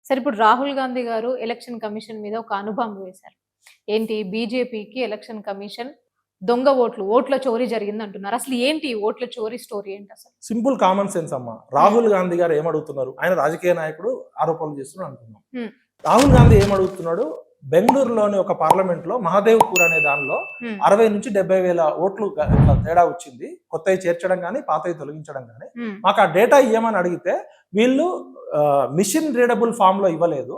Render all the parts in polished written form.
సరే ఇప్పుడు రాహుల్ గాంధీ గారు ఎలక్షన్ కమిషన్ మీద ఒక అనుభవం వేశారు. ఏంటి బీజేపీకి ఎలక్షన్ కమిషన్ దొంగ ఓట్ల చోరీ జరిగిందంటున్నారు. అసలు ఏంటి ఈ ఓట్ల చోరీ స్టోరీ ఏంటసలు? సింపుల్ కామన్ సెన్స్ అమ్మ. రాహుల్ గాంధీ గారు ఏమడుగుతున్నారు? ఆయన రాజకీయ నాయకుడు ఆరోపణలు చేస్తున్నారు అనుకున్నాం. రాహుల్ గాంధీ ఏమడుగుతున్నాడు? బెంగళూరులోని ఒక పార్లమెంట్ లో మహాదేవ్పూర్ అనే దానిలో 60 నుంచి 70,000 ఓట్లు తేడా వచ్చింది. కొత్తవి చేర్చడం కానీ పాతవి తొలగించడం కానీ మాకు ఆ డేటా ఇవ్వమని అడిగితే వీళ్ళు మిషన్ రీడబుల్ ఫామ్ లో ఇవ్వలేదు.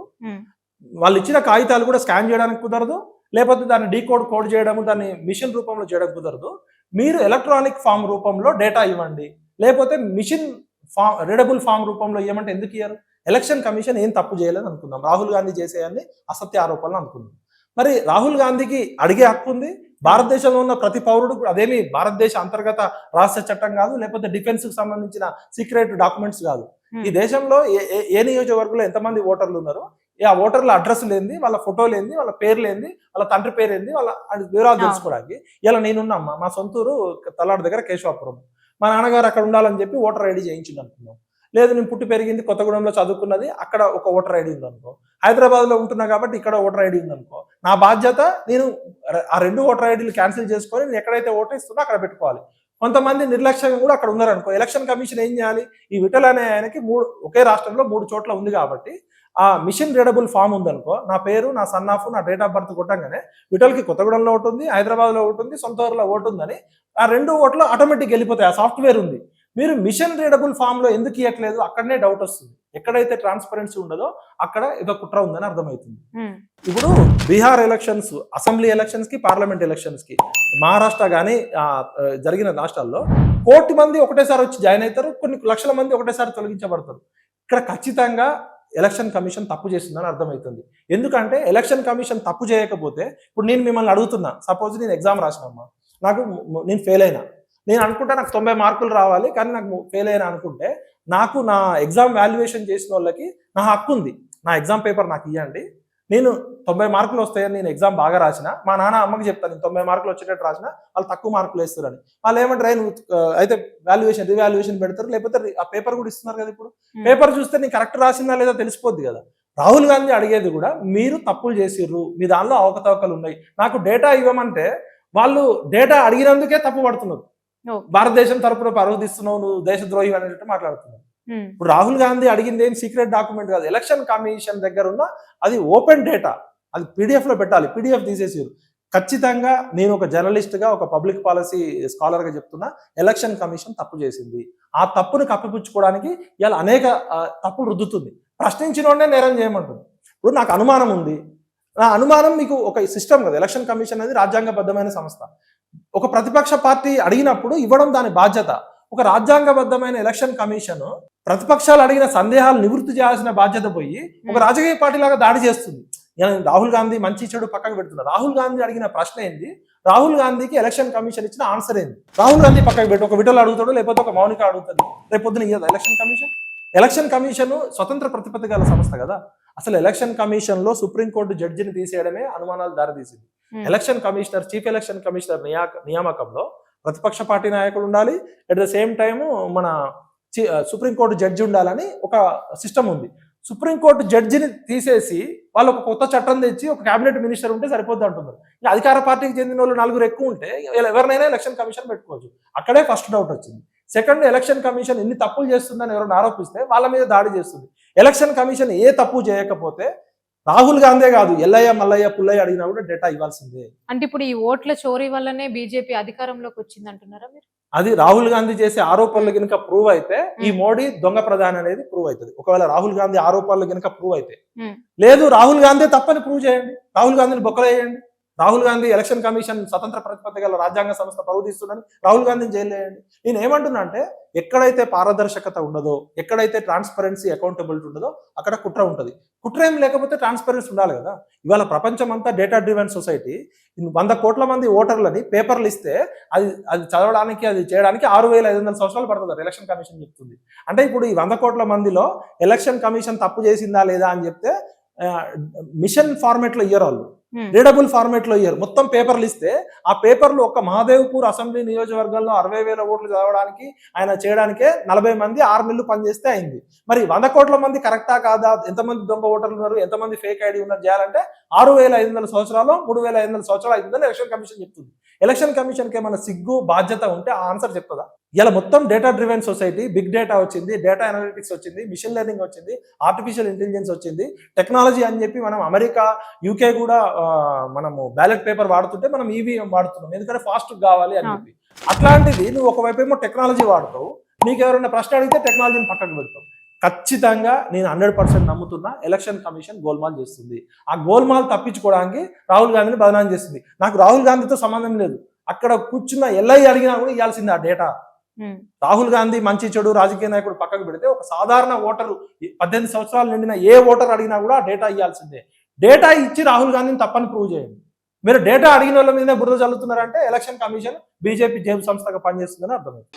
వాళ్ళు ఇచ్చిన కాగితాలు కూడా స్కాన్ చేయడానికి కుదరదు, లేకపోతే దాన్ని కోడ్ చేయడం, దాన్ని మిషన్ రూపంలో చేయడం కుదరదు. మీరు ఎలక్ట్రానిక్ ఫామ్ రూపంలో డేటా ఇవ్వండి, లేకపోతే మిషన్ రీడబుల్ ఫామ్ రూపంలో ఇవ్వమంటే ఎందుకు ఇయ్యారు? ఎలక్షన్ కమిషన్ ఏం తప్పు చేయలేదు అనుకుందాం, రాహుల్ గాంధీ చేసేయన్ని అసత్య ఆరోపణలు అనుకుందాం. మరి రాహుల్ గాంధీకి అడిగే హక్కు ఉంది. భారతదేశంలో ఉన్న ప్రతి పౌరుడు అదేమి భారతదేశ అంతర్గత రహస్య చట్టం కాదు, లేకపోతే డిఫెన్స్ కు సంబంధించిన సీక్రెట్ డాక్యుమెంట్స్ కాదు. ఈ దేశంలో ఏ నియోజకవర్గంలో ఎంతమంది ఓటర్లు ఉన్నారు, ఆ ఓటర్ల అడ్రస్ లేని, వాళ్ళ ఫోటో లేని, వాళ్ళ పేరు లేని, వాళ్ళ తండ్రి పేరు ఏంది, వాళ్ళ వివరాలు తెలుసుకోవడానికి ఇలా నేనున్నామ్మా. మా సొంతూరు తలాడు దగ్గర కేశవాపురం. మా నాన్నగారు అక్కడ ఉండాలని చెప్పి ఓటర్ ఐడి చేయించింది అనుకున్నాం. లేదు, నేను పుట్టి పెరిగింది కొత్తగూడెంలో చదువుకున్నది, అక్కడ ఒక ఓటర్ ఐడి ఉందనుకో. హైదరాబాద్ లో ఉంటున్నా కాబట్టి ఇక్కడ ఓటర్ ఐడి ఉందనుకో. నా బాధ్యత నేను ఆ 2 ఓటర్ ఐడీలు క్యాన్సిల్ చేసుకొని నేను ఎక్కడైతే ఓటర్ ఇస్తున్నా అక్కడ పెట్టుకోవాలి. కొంతమంది నిర్లక్ష్యంగా కూడా అక్కడ ఉన్నారనుకో. ఎలక్షన్ కమిషన్ ఏం చేయాలి? ఈ విఠల్ అనే ఆయనకి ఒకే రాష్ట్రంలో 3 చోట్ల ఉంది కాబట్టి ఆ మిషన్ రీడబుల్ ఫామ్ ఉందనుకో, నా పేరు, నా సన్ ఆఫ్, నా డేట్ ఆఫ్ బర్త్ కొట్టంగానే విఠల్కి కొత్తగూడెంలో ఒకటి ఉంది, హైదరాబాద్ లో ఒకటి ఉంది, సొంత ఊరిలో ఒకటి ఉందని ఆ 2 ఓట్లు ఆటోమేటిక్ వెళ్ళిపోతాయి. ఆ సాఫ్ట్వేర్ ఉంది. మీరు మిషన్ రీడబుల్ ఫామ్ లో ఎందుకు ఇవ్వట్లేదు? అక్కడనే డౌట్ వస్తుంది. ఎక్కడైతే ట్రాన్స్పరెన్సీ ఉండదో అక్కడ ఏదో కుట్ర ఉందని అర్థమవుతుంది. ఇప్పుడు బీహార్ ఎలక్షన్స్, అసెంబ్లీ ఎలక్షన్స్ కి, పార్లమెంట్ ఎలక్షన్స్ కి, మహారాష్ట్ర కానీ జరిగిన రాష్ట్రాల్లో 1 కోటి మంది ఒకటేసారి వచ్చి జాయిన్ అవుతారు, కొన్ని లక్షల మంది ఒకటేసారి తొలగించబడతారు. ఇక్కడ ఖచ్చితంగా ఎలక్షన్ కమిషన్ తప్పు చేసిందని అర్థమవుతుంది. ఎందుకంటే ఎలక్షన్ కమిషన్ తప్పు చేయకపోతే, ఇప్పుడు నేను మిమ్మల్ని అడుగుతున్నా, సపోజ్ నేను ఎగ్జామ్ రాసినమ్మా, నేను ఫెయిల్ అయినా, నేను అనుకుంటా నాకు 90 మార్కులు రావాలి, కానీ నాకు ఫెయిల్ అయినా అనుకుంటే, నాకు నా ఎగ్జామ్ వాల్యుయేషన్ చేసిన వాళ్ళకి నా హక్కు ఉంది. నా ఎగ్జామ్ పేపర్ నాకు ఇవ్వండి, నేను 90 మార్కులు వస్తాయని నేను ఎగ్జామ్ బాగా రాసిన, మా నాన్న అమ్మకి చెప్తాను నేను 90 మార్కులు వచ్చేటట్టు రాసిన, వాళ్ళు తక్కువ మార్కులు వేస్తారని. వాళ్ళు ఏమంటారు? నువ్వు అయితే రివాల్యుయేషన్ పెడతారు, లేకపోతే ఆ పేపర్ కూడా ఇస్తున్నారు కదా. ఇప్పుడు పేపర్ చూస్తే నేను కరెక్ట్ రాసిందా లేదా తెలిసిపోద్ది కదా. రాహుల్ గాంధీ అడిగేది కూడా, మీరు తప్పులు చేసిర్రు, మీ దానిలో అవకతవకలు ఉన్నాయి, నాకు డేటా ఇవ్వమంటే వాళ్ళు డేటా అడిగినందుకే తప్పు పడుతున్నారు. భారతదేశం తరపున పరోధిస్తున్నావు, నువ్వు దేశద్రోహి అనేటట్టు మాట్లాడుతున్నావు. ఇప్పుడు రాహుల్ గాంధీ అడిగింది ఏం సీక్రెట్ డాక్యుమెంట్ కాదు, ఎలక్షన్ కమిషన్ దగ్గర ఉన్న అది ఓపెన్ డేటా, అది పీడిఎఫ్ లో పెట్టాలి. పీడిఎఫ్ తీసేసారు. ఖచ్చితంగా నేను ఒక జర్నలిస్ట్ గా, ఒక పబ్లిక్ పాలసీ స్కాలర్ గా చెప్తున్నా, ఎలక్షన్ కమిషన్ తప్పు చేసింది. ఆ తప్పును కప్పిపుచ్చుకోవడానికి ఇలా అనేక తప్పులు రుద్దుతుంది. ప్రశ్నించిన నేరం చేయమంటుంది. ఇప్పుడు నాకు అనుమానం ఉంది, నా అనుమానం మీకు ఒక సిస్టమ్ కదా. ఎలక్షన్ కమిషన్ అనేది రాజ్యాంగబద్ధమైన సంస్థ. ఒక ప్రతిపక్ష పార్టీ అడిగినప్పుడు ఇవ్వడం దాని బాధ్యత. ఒక రాజ్యాంగబద్ధమైన ఎలక్షన్ కమిషన్ ప్రతిపక్షాలు అడిగిన సందేహాలు నివృత్తి చేయాల్సిన బాధ్యత పోయి ఒక రాజకీయ పార్టీ లాగా దాడి చేస్తుంది. రాహుల్ గాంధీ మంచి చెడు పక్కకు పెడుతున్నారు. రాహుల్ గాంధీ అడిగిన ప్రశ్న ఏంది, రాహుల్ గాంధీకి ఎలక్షన్ కమిషన్ ఇచ్చిన ఆన్సర్ ఏంది? రాహుల్ గాంధీ పక్కకు పెట్టి ఒక విఠల్ అడుగుతాడు, లేకపోతే ఒక మౌనిక అడుగుతుంది. రేపొద్దున ఇయ్యదా ఎలక్షన్ కమిషన్? ఎలక్షన్ కమిషన్ స్వతంత్ర ప్రతిపత్తి గల సంస్థ కదా. అసలు ఎలక్షన్ కమిషన్ లో సుప్రీంకోర్టు జడ్జిని తీసేయడమే అనుమానాలు దారితీసింది. Election commissioner, chief election commissioner నియామకంలో ప్రతిపక్ష పార్టీ నాయకుడు ఉండాలి, అట్ ద సేమ్ టైము మన సుప్రీంకోర్టు జడ్జి ఉండాలని ఒక సిస్టమ్ ఉంది. సుప్రీంకోర్టు జడ్జిని తీసేసి వాళ్ళు ఒక కొత్త చట్టం తెచ్చి ఒక కేబినెట్ మినిస్టర్ ఉంటే సరిపోద్ది అంటున్నారు. ఇంకా అధికార పార్టీకి చెందిన వాళ్ళు 4 ఎక్కువ ఉంటే ఎవరినైనా ఎలక్షన్ కమిషన్ పెట్టుకోవచ్చు. అక్కడే ఫస్ట్ డౌట్ వచ్చింది. సెకండ్, ఎలక్షన్ కమిషన్ ఎన్ని తప్పులు చేస్తుందని ఎవరైనా ఆరోపిస్తే వాళ్ళ మీద దాడి చేస్తుంది. ఎలక్షన్ కమిషన్ ఏ తప్పు చేయకపోతే రాహుల్ గాంధీ కాదు, ఎల్లయ్య, మల్లయ్య, పుల్లయ్య అడిగినా కూడా డేటా ఇవ్వాల్సిందే. అంటే ఇప్పుడు ఈ ఓట్ల చోరీ వల్లనే బీజేపీ అధికారంలోకి వచ్చింది అంటున్నారా మీరు? అది రాహుల్ గాంధీ చేసే ఆరోపణలు కనుక ప్రూవ్ అయితే ఈ మోడీ దొంగ ప్రధాని అనేది ప్రూవ్ అవుతుంది. ఒకవేళ రాహుల్ గాంధీ ఆరోపణలు కనుక ప్రూవ్ అయితే, లేదు రాహుల్ గాంధీ తప్పని ప్రూవ్ చేయండి, రాహుల్ గాంధీని బొక్కలేయండి. రాహుల్ గాంధీ ఎలక్షన్ కమిషన్ స్వతంత్ర ప్రతిపత్తి గల రాజ్యాంగ సంస్థ పరువుతీస్తుందని రాహుల్ గాంధీని జైలు వేయండి. నేను ఏమంటున్నా అంటే, ఎక్కడైతే పారదర్శకత ఉండదో, ఎక్కడైతే ట్రాన్స్పరెన్సీ, అకౌంటబిలిటీ ఉండదో అక్కడ కుట్ర ఉంటుంది. కుట్ర ఏం లేకపోతే ట్రాన్స్పరెన్సీ ఉండాలి కదా. ఇవాళ ప్రపంచం అంతా డేటా డ్రివెన్ సొసైటీ. 100 కోట్ల మంది ఓటర్లని పేపర్లు ఇస్తే అది చదవడానికి, అది చేయడానికి 6,500 సంవత్సరాలు పడుతుంది ఎలక్షన్ కమిషన్ చెప్తుంది. అంటే ఇప్పుడు ఈ 100 కోట్ల మందిలో ఎలక్షన్ కమిషన్ తప్పు చేసిందా లేదా అని చెప్తే మిషన్ ఫార్మేట్ లో ఇయ్యరు వాళ్ళు, Hmm. రీడబుల్ ఫార్మేట్ లో ఇయ్యరు. మొత్తం పేపర్లు ఇస్తే ఆ పేపర్లు ఒక్క మహాదేవ్పూర్ అసెంబ్లీ నియోజకవర్గంలో 60,000 ఓట్లు చదవడానికి ఆయన చేయడానికే 40 మంది 6 నెలలు పనిచేస్తే అయింది. మరి 100 కోట్ల మంది కరెక్టా కాదా, ఎంతమంది దొంగ ఓటర్లు ఉన్నారు, ఎంతమంది ఫేక్ ఐడి ఉన్నారు చేయాలంటే 6,500 సంవత్సరాలు 3,500 సంవత్సరాలు అవుతుందని ఎలక్షన్ కమిషన్ చెప్తుంది. ఎలక్షన్ కమిషన్ కి ఏమైనా సిగ్గు బాధ్యత ఉంటే ఆ ఆన్సర్ చెప్తుందా? ఇలా మొత్తం data driven society, big data వచ్చింది, డేటా అనలిటిక్స్ వచ్చింది, మిషన్ లెర్నింగ్ వచ్చింది, ఆర్టిఫిషియల్ ఇంటెలిజెన్స్ వచ్చింది, టెక్నాలజీ అని చెప్పి మనం అమెరికా, యూకే కూడా మనము బ్యాలెట్ పేపర్ వాడుతుంటే మనం ఈవీఎం వాడుతున్నాం, ఎందుకంటే ఫాస్ట్ కావాలి అని చెప్పి. అట్లాంటిది నువ్వు ఒకవైపు ఏమో టెక్నాలజీ వాడతావు, నీకు ఎవరైనా ప్రశ్న అడిగితే టెక్నాలజీని పక్కకు పెడతావు. ఖచ్చితంగా నేను 100% నమ్ముతున్నా ఎలక్షన్ కమిషన్ గోల్మాల్ చేస్తుంది. ఆ గోల్మాల్ తప్పించుకోవడానికి రాహుల్ గాంధీని బదనాం చేస్తుంది. నాకు రాహుల్ గాంధీతో సంబంధం లేదు, అక్కడ కూర్చున్న ఎల్ఐ అడిగినా కూడా ఇవ్వాల్సింది ఆ డేటా. రాహుల్ గాంధీ మంచి చెడు రాజకీయ నాయకుడు పక్కకు పెడితే ఒక సాధారణ ఓటరు 18 సంవత్సరాలు నిండిన ఏ ఓటర్ అడిగినా కూడా డేటా ఇవ్వాల్సిందే. డేటా ఇచ్చి రాహుల్ గాంధీని తప్పని ప్రూవ్ చేయండి. మీరు డేటా అడిగిన వాళ్ళ మీద బురద చల్లుతున్నారంటే ఎలక్షన్ కమిషన్ బీజేపీ జేబు సంస్థగా పనిచేస్తుందని అర్థమైంది.